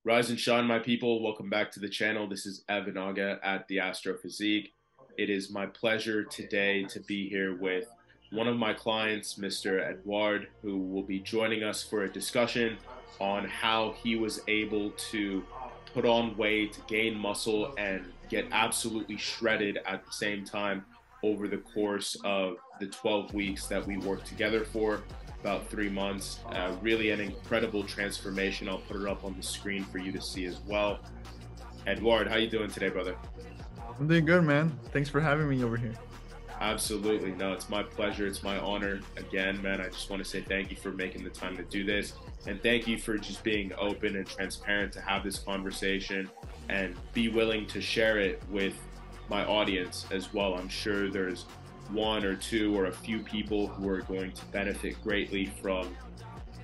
Rise and shine, my people. Welcome back to the channel. This is Evan Aga at the Astro Physique. It is my pleasure today to be here with one of my clients, Mr. Edouard, who will be joining us for a discussion on how he was able to put on weight, gain muscle, and get absolutely shredded at the same time over the course of the 12 weeks that we worked together for about 3 months. Really an incredible transformation. I'll put it up on the screen for you to see as well. Edouard, how you doing today, brother? I'm doing good, man. Thanks for having me over here. Absolutely. No, it's my pleasure. It's my honor. Again, man, I just want to say thank you for making the time to do this. And thank you for just being open and transparent to have this conversation and be willing to share it with my audience as well. I'm sure there's one or two or a few people who are going to benefit greatly from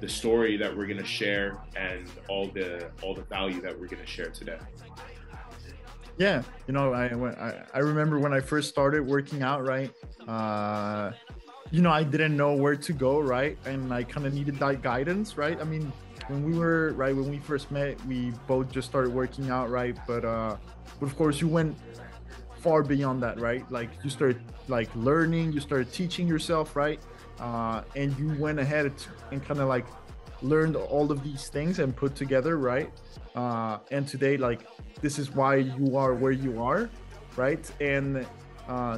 the story that we're going to share and all the value that we're going to share today. Yeah, I remember when I first started working out, right? I didn't know where to go, right? And I kind of needed that guidance, right? I mean, when we first met, we both just started working out, right? But of course, you went far beyond that, right? Like you started like learning, you started teaching yourself, right? And you went ahead and kind of like learned all of these things and put together, right? And today, like, this is why you are where you are, right? And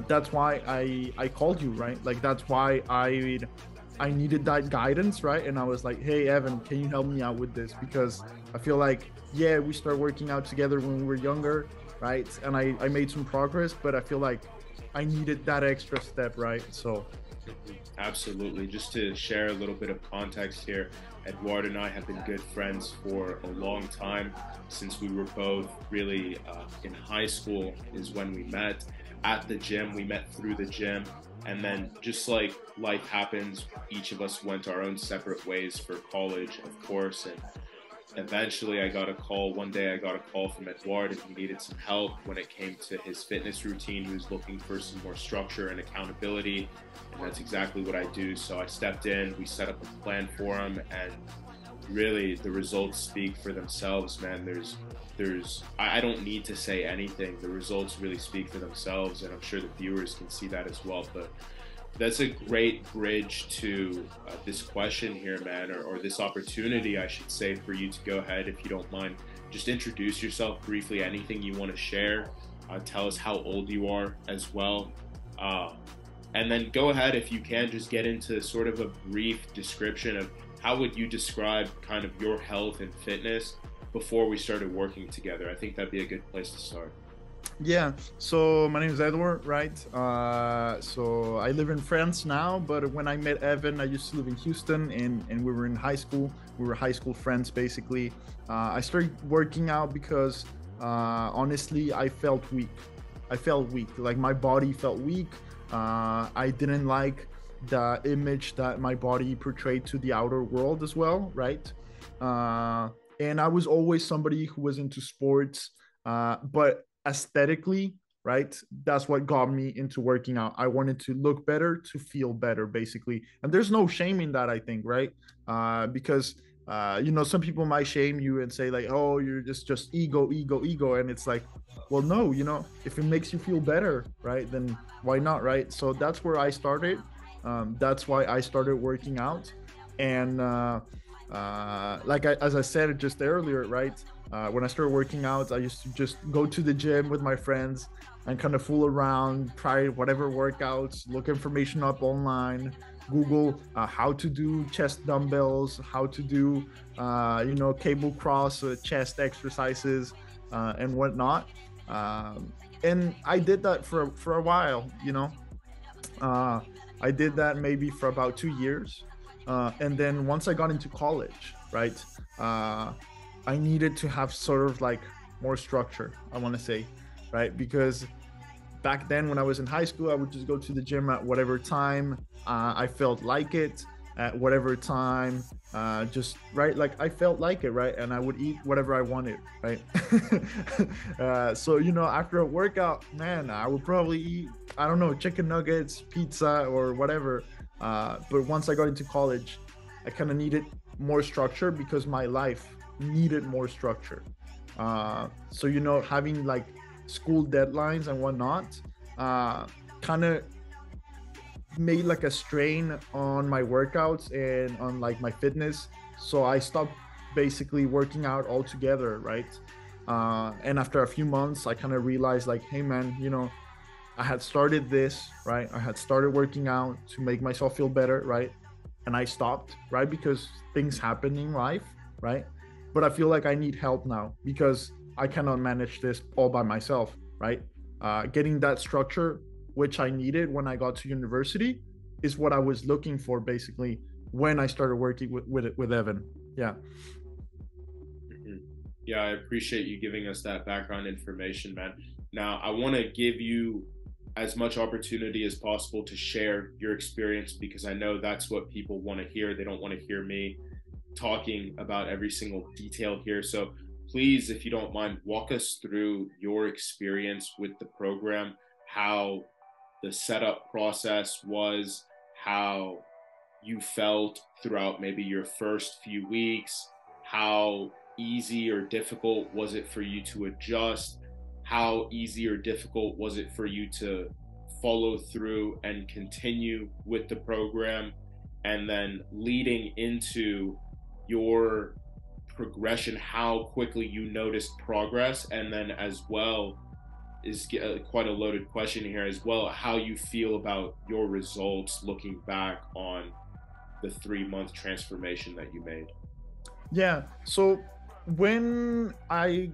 that's why I called you, right? Like that's why I needed that guidance, right? And I was like, hey Evan, can you help me out with this? Because I feel like, yeah, we started working out together when we were younger, right? And I made some progress, but I feel like I needed that extra step, right? So Absolutely. Just to share a little bit of context here, Edouard and I have been good friends for a long time, since we were both really in high school is when we met at the gym. We met through the gym. And then just like life happens, each of us went our own separate ways for college, of course. And eventually one day I got a call from Edouard, and he needed some help when it came to his fitness routine. He was looking for some more structure and accountability, and that's exactly what I do. So I stepped in, we set up a plan for him, and really the results speak for themselves, man. I don't need to say anything. The results really speak for themselves, and I'm sure the viewers can see that as well. But that's a great bridge to this question here, man, or this opportunity, I should say, for you to go ahead, if you don't mind, just introduce yourself briefly, anything you want to share. Tell us how old you are as well. And then go ahead, if you can, just get into sort of a brief description of how would you describe kind of your health and fitness before we started working together. I think that'd be a good place to start. yeah, so my name is Edward, right? So I live in France now, but when I met Evan, I used to live in Houston, and we were in high school. We were high school friends, basically. I started working out because honestly, I felt weak. I felt weak. Like my body felt weak. I didn't like the image that my body portrayed to the outer world as well, right? And I was always somebody who was into sports, but aesthetically, right? That's what got me into working out. I wanted to look better, to feel better, basically. And there's no shame in that, I think, right? Because some people might shame you and say like, "Oh, you're just ego, ego, ego," and it's like, well, no, if it makes you feel better, right? Then why not, right? So that's where I started. That's why I started working out, and as I said just earlier, right? When I started working out, I used to just go to the gym with my friends and kind of fool around, try whatever workouts, look information up online, Google how to do chest dumbbells, how to do, cable cross chest exercises and whatnot. And I did that for a while, I did that maybe for about 2 years. And then once I got into college, right? I needed to have sort of like more structure, I want to say, right? Because back then when I was in high school, I would just go to the gym at whatever time I felt like it, at whatever time, just right, like I felt like it, right? And I would eat whatever I wanted, right? So after a workout, man, I would probably eat, I don't know, chicken nuggets, pizza, or whatever. But once I got into college, I kind of needed more structure because my life needed more structure. So having like school deadlines and whatnot, kind of made like a strain on my workouts and on like my fitness. So I stopped basically working out altogether, right? And after a few months, I kind of realized like, hey man, I had started this, right? I had started working out to make myself feel better, right? And I stopped, right? Because things happen in life, right? But I feel like I need help now because I cannot manage this all by myself, right? Getting that structure, which I needed when I got to university, is what I was looking for basically when I started working with Evan. Yeah. Mhm. Yeah, I appreciate you giving us that background information, man. Now, I want to give you as much opportunity as possible to share your experience because I know that's what people want to hear. They don't want to hear me talking about every single detail here. So please, if you don't mind, walk us through your experience with the program, how the setup process was, how you felt throughout maybe your first few weeks, how easy or difficult was it for you to adjust, how easy or difficult was it for you to follow through and continue with the program, and then leading into your progression, how quickly you noticed progress, and then as well is quite a loaded question here as well, how you feel about your results looking back on the 3 month transformation that you made. Yeah. So when I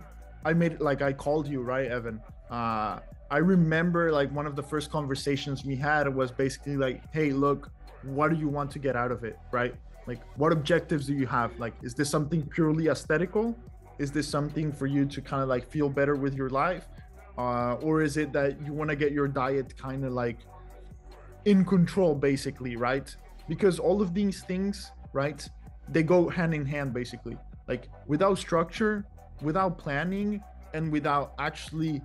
made it, like I called you, right, Evan? I remember like one of the first conversations we had was basically like, hey, look, what do you want to get out of it, right? Like, what objectives do you have? Like, is this something purely aesthetical? Is this something for you to kind of like feel better with your life? Or is it that you want to get your diet kind of like in control, basically, right? Because all of these things, right, they go hand in hand, basically. Like, without structure, without planning, and without actually,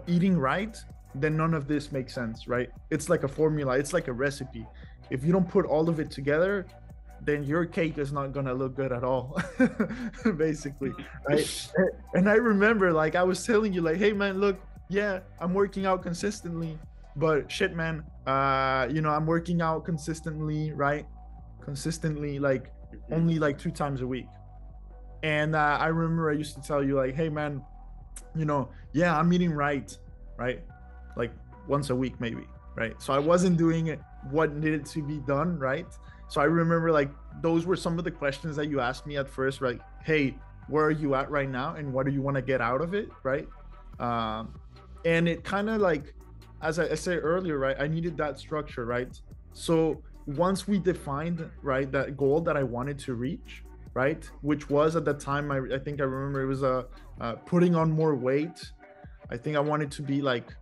eating right, then none of this makes sense, right? It's like a formula, it's like a recipe. If you don't put all of it together, then your cake is not gonna look good at all. Basically, right? And I remember like I was telling you like, hey man, look, yeah, I'm working out consistently, but shit man, I'm working out consistently, right? Consistently, like only like 2 times a week. And I remember I used to tell you like, hey man, yeah, I'm eating right, like once a week maybe, right? So I wasn't doing it what needed to be done, right? So I remember like those were some of the questions that you asked me at first, right? Hey, where are you at right now, and what do you want to get out of it, right? Um, and it kind of like, as I said earlier, right? I needed that structure, right? So once we defined right that goal that I wanted to reach, right, which was at the time I think I remember it was putting on more weight. I think I wanted to be like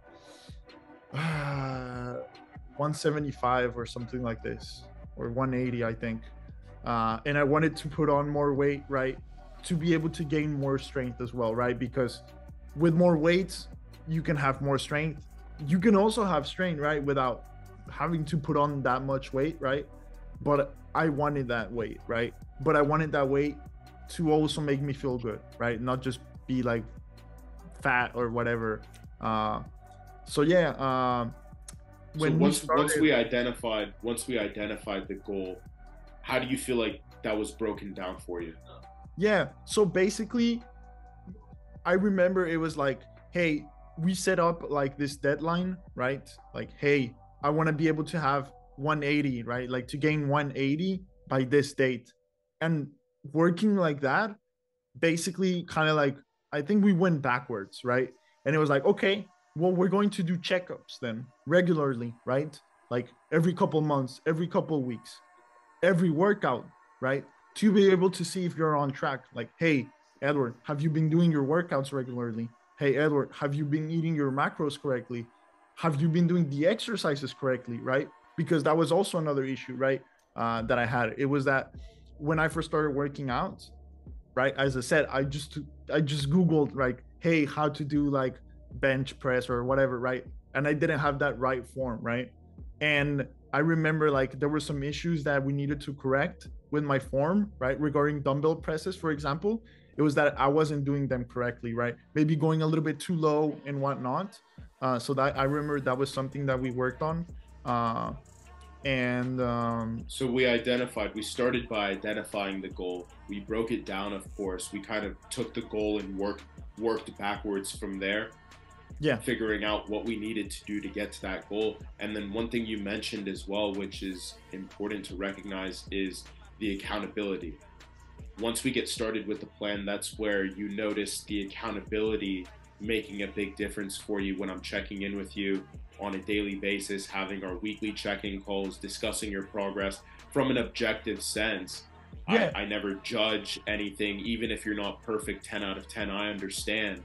175 or something like this, or 180, I think. And I wanted to put on more weight, right, to be able to gain more strength as well, right? Because with more weights, you can have more strength. You can also have strength, right, without having to put on that much weight, right? But I wanted that weight, right? But I wanted that weight to also make me feel good, right? Not just be like fat or whatever. So yeah, So when we started, once we identified the goal, how do you feel like that was broken down for you? yeah. So basically, I remember it was like, hey, we set up like this deadline, right? Like, hey, I want to be able to have 180, right? Like to gain 180 by this date. And working like that, basically kind of like, I think we went backwards, right? And it was like, okay, well, we're going to do checkups then regularly, right? Like every couple months, every couple weeks, every workout, right? To be able to see if you're on track. Like, hey, Edward, have you been doing your workouts regularly? Hey, Edward, have you been eating your macros correctly? Have you been doing the exercises correctly, right? Because that was also another issue, right? That I had. It was that when I first started working out, right? As I said, I just Googled like, hey, how to do like bench press or whatever, right? And I didn't have that right form, right? And I remember like there were some issues that we needed to correct with my form, right? Regarding dumbbell presses, for example. It was that I wasn't doing them correctly, right? Maybe going a little bit too low and whatnot. So that I remember that was something that we worked on. Uh, and So we started by identifying the goal. We broke it down, of course. We kind of took the goal and worked backwards from there, yeah, figuring out what we needed to do to get to that goal. And then one thing you mentioned as well, which is important to recognize, is the accountability. Once we get started with the plan, that's where you notice the accountability making a big difference for you when I'm checking in with you on a daily basis, having our weekly check-in calls, discussing your progress from an objective sense. I, yeah, I never judge anything, even if you're not perfect 10 out of 10. I understand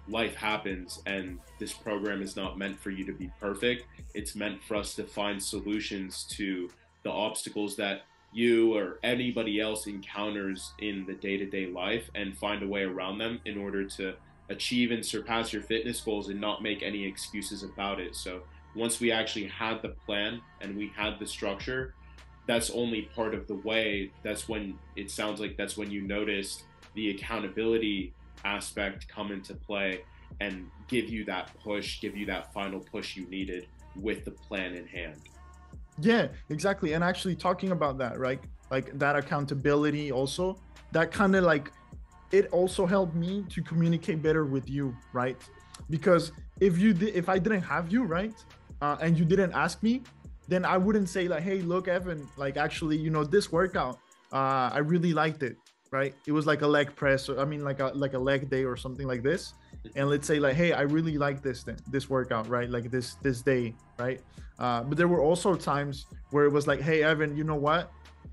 life happens and this program is not meant for you to be perfect. It's meant for us to find solutions to the obstacles that you or anybody else encounters in the day-to-day life and find a way around them in order to achieve and surpass your fitness goals and not make any excuses about it. So once we actually had the plan and we had the structure, that's only part of the way. That's when it sounds like that's when you noticed the accountability aspect come into play and give you that push, give you that final push you needed with the plan in hand. yeah, exactly. And actually talking about that, right? Like that accountability also, that kind of like it also helped me to communicate better with you, right? Because if I didn't have you, right, and you didn't ask me, then I wouldn't say like, hey, look, Evan, like actually, this workout, I really liked it, right? It was like a leg press, or I mean, like a leg day or something like this. And let's say like, hey, I really like this workout, right? Like this day, right? But there were also times where it was like, hey, Evan, you know what?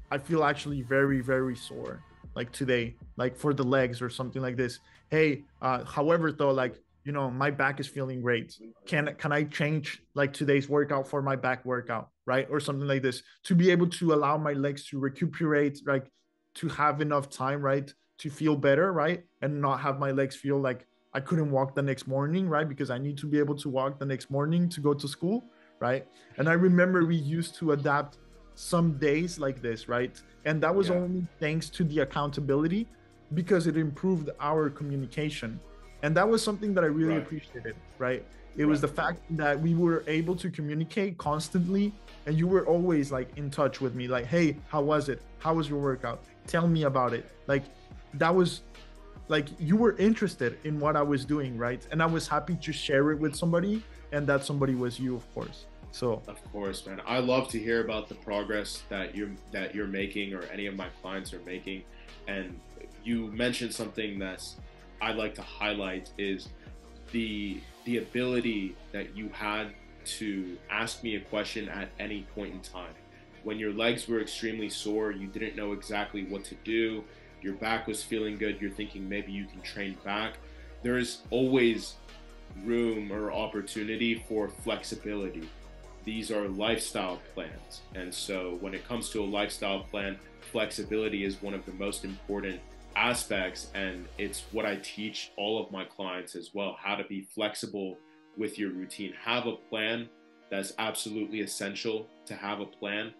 I feel actually very, very sore like today, like for the legs or something like this. Hey, however though, like my back is feeling great. Can I change like today's workout for my back workout, right? Or something like this, to be able to allow my legs to recuperate, like to have enough time, right, to feel better, right, and not have my legs feel like I couldn't walk the next morning, right, because I need to be able to walk the next morning to go to school, right? And I remember we used to adapt some days like this, right? And that was Yeah, only thanks to the accountability, because it improved our communication. And that was something that I really right, appreciated, right? It was right. the fact that we were able to communicate constantly, and you were always like in touch with me, like, hey, how was it? How was your workout? Tell me about it. Like, that was like you were interested in what I was doing, right? And I was happy to share it with somebody, and that somebody was you, of course. So, Of course, man. I love to hear about the progress that you're making or any of my clients are making. And you mentioned something that's I'd like to highlight is the ability that you had to ask me a question at any point in time. When your legs were extremely sore, you didn't know exactly what to do, your back was feeling good, you're thinking maybe you can train back. There is always room or opportunity for flexibility. These are lifestyle plans. And so when it comes to a lifestyle plan, flexibility is one of the most important aspects. And it's what I teach all of my clients as well, how to be flexible with your routine. Have a plan. That's absolutely essential to have a plan.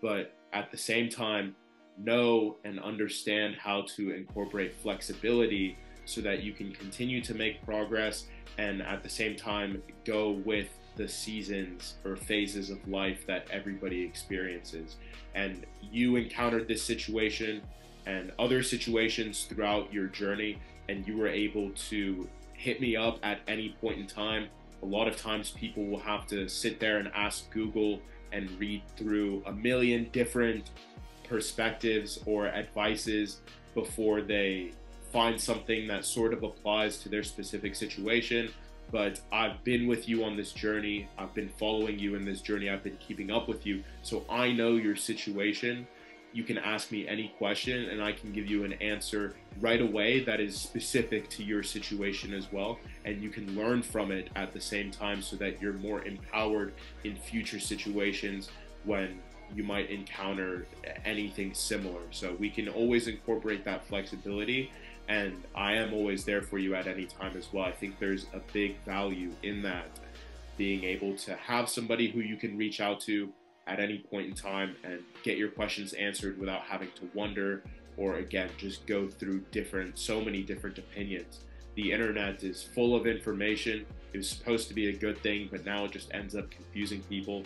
But at the same time, know and understand how to incorporate flexibility so that you can continue to make progress and at the same time go with the seasons or phases of life that everybody experiences. And you encountered this situation and other situations throughout your journey, and you were able to hit me up at any point in time. A lot of times people will have to sit there and ask Google and read through a million different perspectives or advices before they find something that sort of applies to their specific situation. But I've been with you on this journey. I've been following you in this journey. I've been keeping up with you. So I know your situation. You can ask me any question and I can give you an answer right away that is specific to your situation as well. And you can learn from it at the same time so that you're more empowered in future situations when you might encounter anything similar. So we can always incorporate that flexibility, and I am always there for you at any time as well. I think there's a big value in that, being able to have somebody who you can reach out to at any point in time and get your questions answered without having to wonder or again, just go through so many different opinions. The internet is full of information. It was supposed to be a good thing, but now it just ends up confusing people.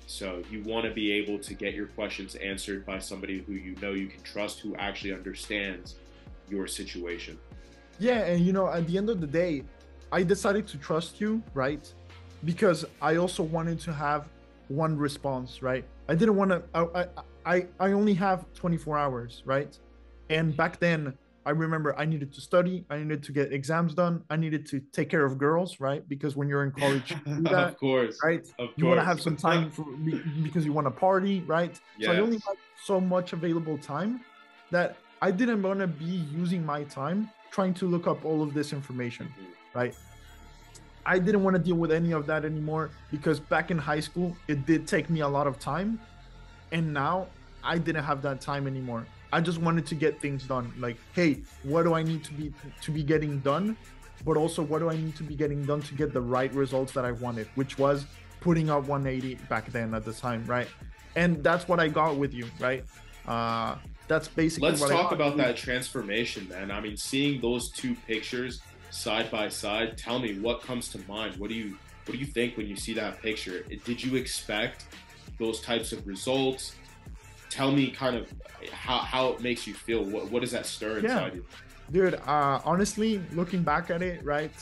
So you want to be able to get your questions answered by somebody who you know you can trust, who actually understands your situation. Yeah, and you know, at the end of the day, I decided to trust you, right? Because I also wanted to have one response, right? I didn't want to. I only have 24 hours, right? And back then, I remember I needed to study, I needed to get exams done, I needed to take care of girls, right? Because when you're in college, you do that, Of course, right? of You want to course. have some time because you want to party, right? So I only Yes. had so much available time that I didn't want to be using my time trying to look up all of this information, right? I didn't want to deal with any of that anymore because back in high school, it did take me a lot of time. And now I didn't have that time anymore. I just wanted to get things done. Like, hey, what do I need to be getting done? But also, what do I need to be getting done to get the right results that I wanted, which was putting up 180 back then at the time, right? And that's what I got with you, right? That's basically Let's what I talk got. about that transformation, man. I mean, seeing those two pictures side by side, tell me what comes to mind. What do you think when you see that picture? Did you expect those types of results? Tell me kind of how it makes you feel. What does that stir inside you? Dude, honestly, looking back at it, right?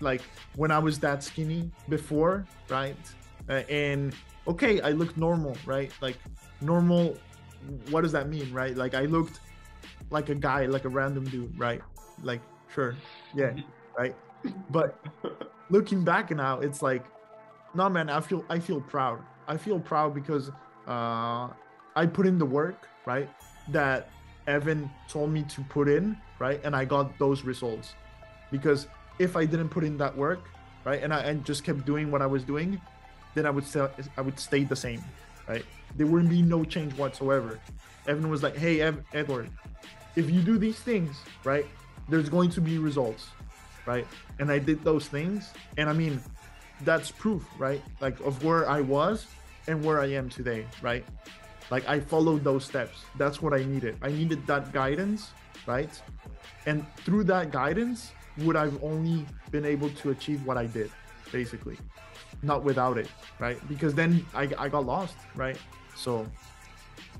Like when I was that skinny before, right? And okay, I looked normal, right? Like normal, what does that mean, right? Like I looked like a guy, like a random dude, right? Like, sure, yeah, right? But looking back now, it's like, no, man, I feel proud. I feel proud because I put in the work, right? That Evan told me to put in, right? And I got those results. Because if I didn't put in that work, right, and I just kept doing what I was doing, then I would stay the same, right? There wouldn't be no change whatsoever. Evan was like, hey, Edward, if you do these things, right, there's going to be results, right? And I did those things, and I mean, that's proof, right? Like of where I was and where I am today, right? Like I followed those steps. That's what I needed. I needed that guidance, right? And through that guidance, would I've only been able to achieve what I did, basically. Not without it, right? Because then I got lost, right? So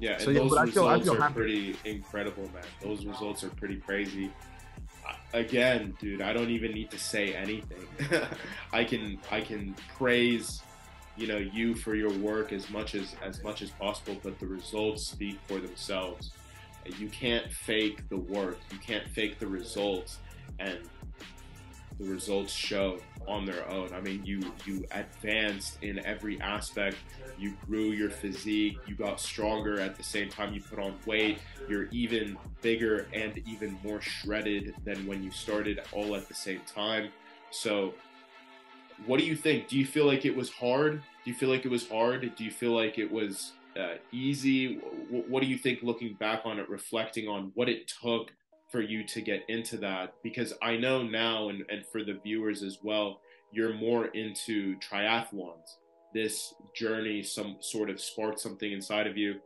Yeah, and so yeah, those but I results feel are happy. pretty incredible, man. Those results are pretty crazy. Again, dude, I don't even need to say anything. I can praise, you for your work as much as possible, but the results speak for themselves. You can't fake the work. You can't fake the results, and the results show on their own. I mean, you advanced in every aspect. You grew your physique. You got stronger at the same time you put on weight. You're even bigger and even more shredded than when you started, all at the same time. So, what do you think? Do you feel like it was hard? Do you feel like it was hard? Do you feel like it was easy? What do you think, looking back on it, reflecting on what it took for you to get into that? Because I know now, and for the viewers as well, you're more into triathlons. This journey some sort of sparked something inside of you.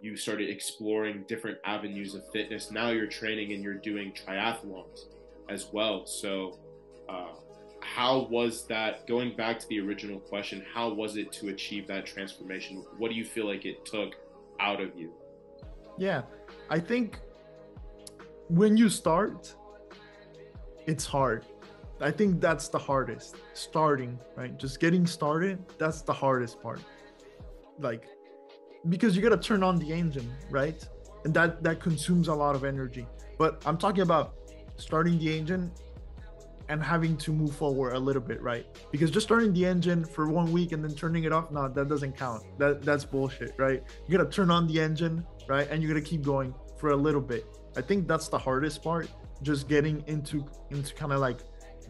You started exploring different avenues of fitness. Now you're training and you're doing triathlons as well. So how was that, going back to the original question, how was it to achieve that transformation? What do you feel like it took out of you? Yeah, I think when you start, it's hard. I think that's the hardest. Starting, right? Just getting started, that's the hardest part. Like, because you got to turn on the engine, right? And that consumes a lot of energy. But I'm talking about starting the engine and having to move forward a little bit, right? Because just starting the engine for 1 week and then turning it off, no, that doesn't count. That's bullshit, right? You got to turn on the engine, right? And you got to keep going for a little bit. I think that's the hardest part, just getting into kind of like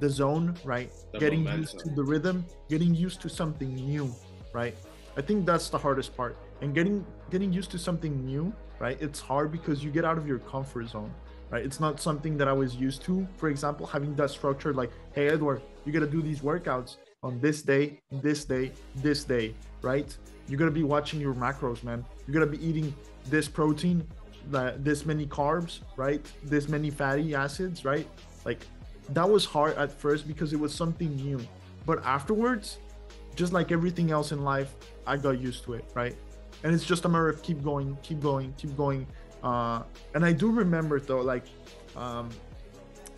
the zone, right? The Getting momentum. used to the rhythm, getting used to something new, right? I think that's the hardest part. And getting used to something new, right? It's hard because you get out of your comfort zone, right? It's not something that I was used to. For example, having that structure like, hey, Edward, you got to do these workouts on this day, this day, this day, right? You got to be watching your macros, man. You got to be eating this protein this many carbs, right? This many fatty acids, right? Like that was hard at first because it was something new. But afterwards, just like everything else in life, I got used to it, right? And it's just a matter of keep going, keep going, keep going. And I do remember though, like um,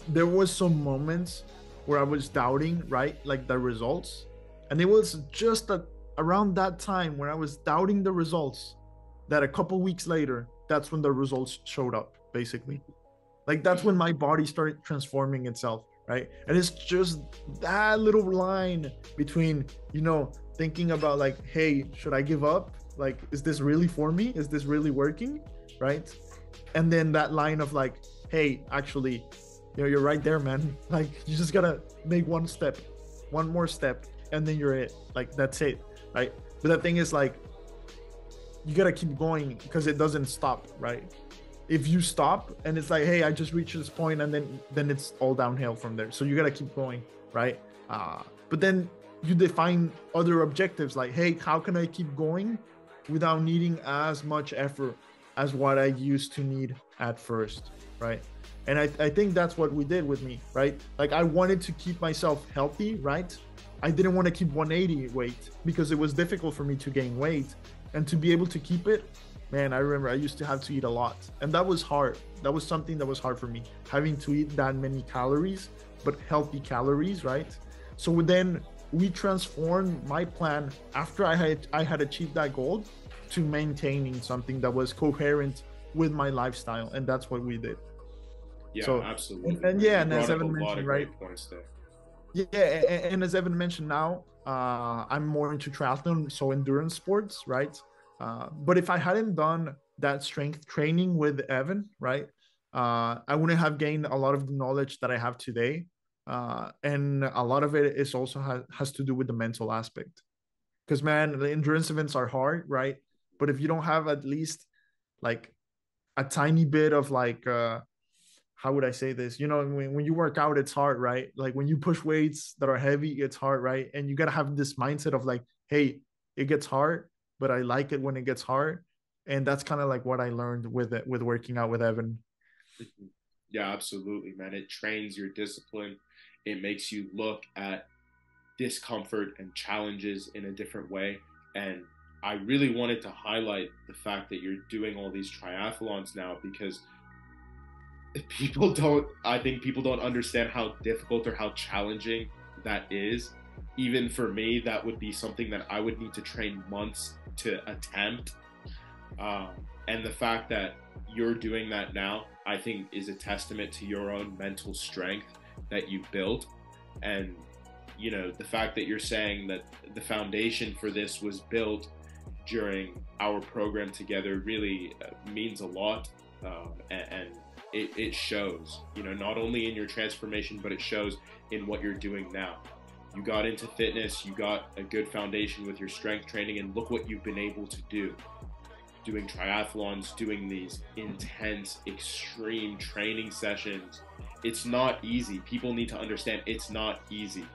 there was some moments where I was doubting, right, like the results, and it was just around that time when I was doubting the results that a couple weeks later, that's when the results showed up, basically. Like that's when my body started transforming itself, right? And it's just that little line between, thinking about like, hey, should I give up? Like, is this really for me? Is this really working? Right? And then that line of like, hey, actually, you're right there, man. Like, you just gotta make one more step, and then you're it. Like, that's it, right? But the thing is, like, you gotta keep going because it doesn't stop, right? If you stop and it's like, hey, I just reached this point, and then it's all downhill from there. So you gotta keep going, right? But then you define other objectives like, hey, how can I keep going without needing as much effort as what I used to need at first, right? And I think that's what we did with me, right? Like I wanted to keep myself healthy, right? I didn't want to keep 180 weight because it was difficult for me to gain weight, and to be able to keep it, man, I remember I used to have to eat a lot, and that was hard. That was something that was hard for me, having to eat that many calories, but healthy calories, right? So then we transformed my plan after I had achieved that goal to maintaining something that was coherent with my lifestyle, and that's what we did. Yeah, So, absolutely. and yeah, You and as brought up a Evan lot mentioned, of right? great points there. Yeah, and as Evan mentioned now, I'm more into triathlon, so endurance sports, right? But if I hadn't done that strength training with Evan, right, I wouldn't have gained a lot of the knowledge that I have today. And a lot of it is also has to do with the mental aspect. Because man, the endurance events are hard, right? But if you don't have at least like a tiny bit of like how would I say this? When you work out, it's hard, right? Like when you push weights that are heavy, it's hard, right? And you got to have this mindset of like, hey, it gets hard, but I like it when it gets hard. And that's kind of like what I learned with it, with working out with Evan. Yeah, absolutely, man. It trains your discipline. It makes you look at discomfort and challenges in a different way. And I really wanted to highlight the fact that you're doing all these triathlons now because I think people don't understand how difficult or how challenging that is. Even for me, that would be something that I would need to train months to attempt. Um, and the fact that you're doing that now, I think, is a testament to your own mental strength that you built. And, the fact that you're saying that the foundation for this was built during our program together really means a lot. And it shows, not only in your transformation, but it shows in what you're doing now. You got into fitness, you got a good foundation with your strength training, and look what you've been able to do. Doing triathlons, doing these intense, extreme training sessions. It's not easy. People need to understand it's not easy.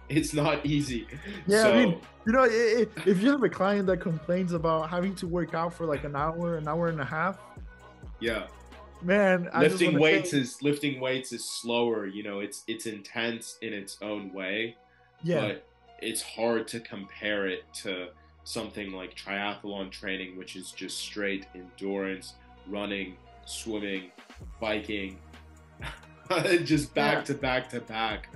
It's not easy. Yeah, I mean, So, if you have a client that complains about having to work out for like an hour and a half, yeah. man, I just want to say, Lifting weights is slower, it's intense in its own way, yeah, but it's hard to compare it to something like triathlon training, which is just straight endurance, running, swimming, biking, just back yeah. to back to back.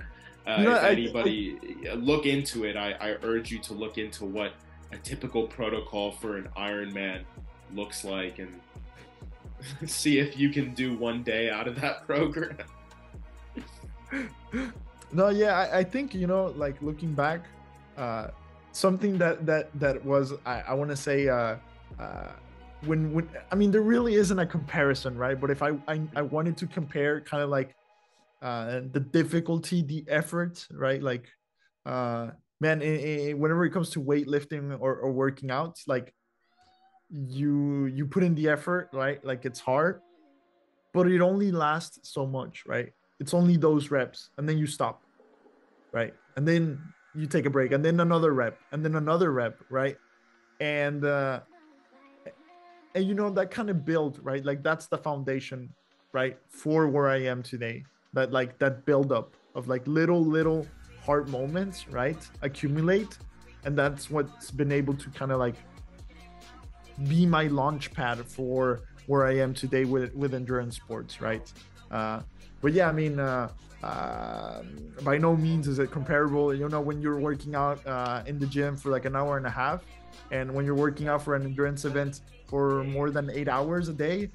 You know, If I anybody look into it, I urge you to look into what a typical protocol for an Ironman looks like and see if you can do one day out of that program. no, yeah, I think like looking back, uh, something that was I want to say uh, when I mean there really isn't a comparison, right? But if I wanted to compare kind of like the difficulty, the effort, right? Like, uh, man, whenever it comes to weightlifting or working out, like you put in the effort, right? Like it's hard, but it only lasts so much, right? It's only those reps, and then you stop, right? And then you take a break, and then another rep, and then another rep, right? And and you know, that kind of build, right? Like that's the foundation, right, for where I am today. That like that build up of like little hard moments, right, accumulate, and that's what's been able to kind of like be my launch pad for where I am today with endurance sports, right? Uh, but yeah, I mean, by no means is it comparable. You know, when you're working out in the gym for like an hour and a half, and when you're working out for an endurance event for more than 8 hours a day,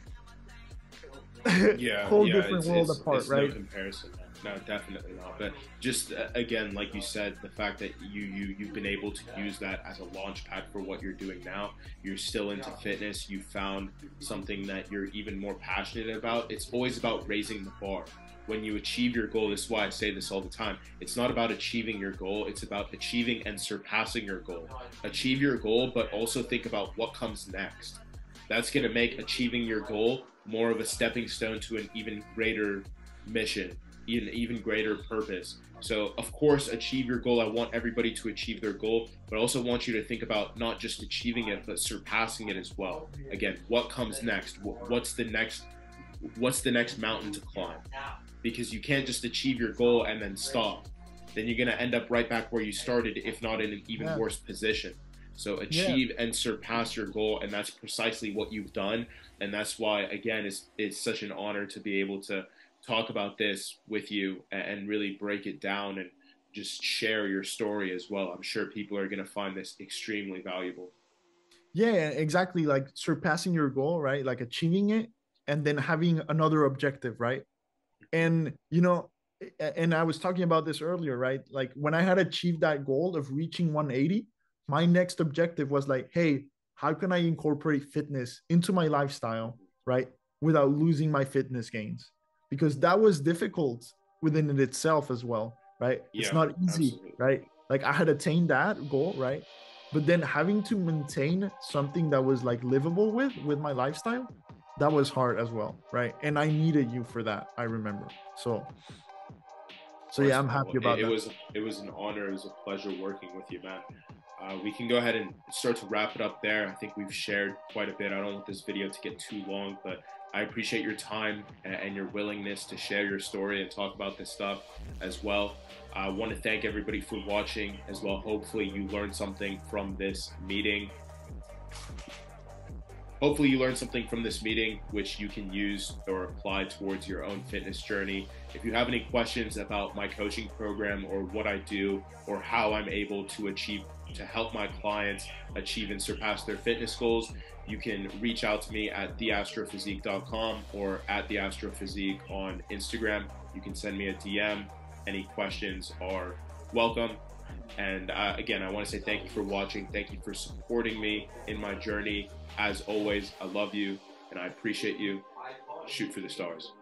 Yeah, whole yeah, different world apart, it's no right? comparison. No, definitely not. But just again, like you said, the fact that you've been able to use that as a launch pad for what you're doing now. You're still into fitness. You found something that you're even more passionate about. It's always about raising the bar. When you achieve your goal, this is why I say this all the time. It's not about achieving your goal. It's about achieving and surpassing your goal. Achieve your goal, but also think about what comes next. That's going to make achieving your goal more of a stepping stone to an even greater mission, an even greater purpose. So, of course, achieve your goal. I want everybody to achieve their goal, but I also want you to think about not just achieving it, but surpassing it as well. Again, what comes next? What's the next mountain to climb? Because you can't just achieve your goal and then stop. Then you're going to end up right back where you started, if not in an even worse position. So achieve and surpass your goal, and that's precisely what you've done. And that's why, again, it's such an honor to be able to talk about this with you and really break it down and just share your story as well. I'm sure people are going to find this extremely valuable. Yeah, exactly. Like surpassing your goal, right? Like achieving it, and then having another objective, right? And you know, and I was talking about this earlier, right? Like when I had achieved that goal of reaching 180, my next objective was like, hey, how can I incorporate fitness into my lifestyle, right, without losing my fitness gains? Because that was difficult within it itself as well, right? It's Yeah, not easy, absolutely. right? Like I had attained that goal, right? But then having to maintain something that was like livable with my lifestyle, that was hard as well, right? And I needed you for that, I remember. So yeah, Course, I'm man. happy Well, about that. it was an honor. It was a pleasure working with you, man. We can go ahead and start to wrap it up there. I think we've shared quite a bit. I don't want this video to get too long, but I appreciate your time and your willingness to share your story and talk about this stuff as well. I want to thank everybody for watching as well. Hopefully you learned something from this meeting. Hopefully you learned something from this meeting, which you can use or apply towards your own fitness journey. If you have any questions about my coaching program or what I do or how I'm able to help my clients achieve and surpass their fitness goals, you can reach out to me at theastrophysique.com or at theastrophysique on Instagram. You can send me a DM. Any questions are welcome. And again, I want to say thank you for watching. Thank you for supporting me in my journey. As always, I love you and I appreciate you. Shoot for the stars.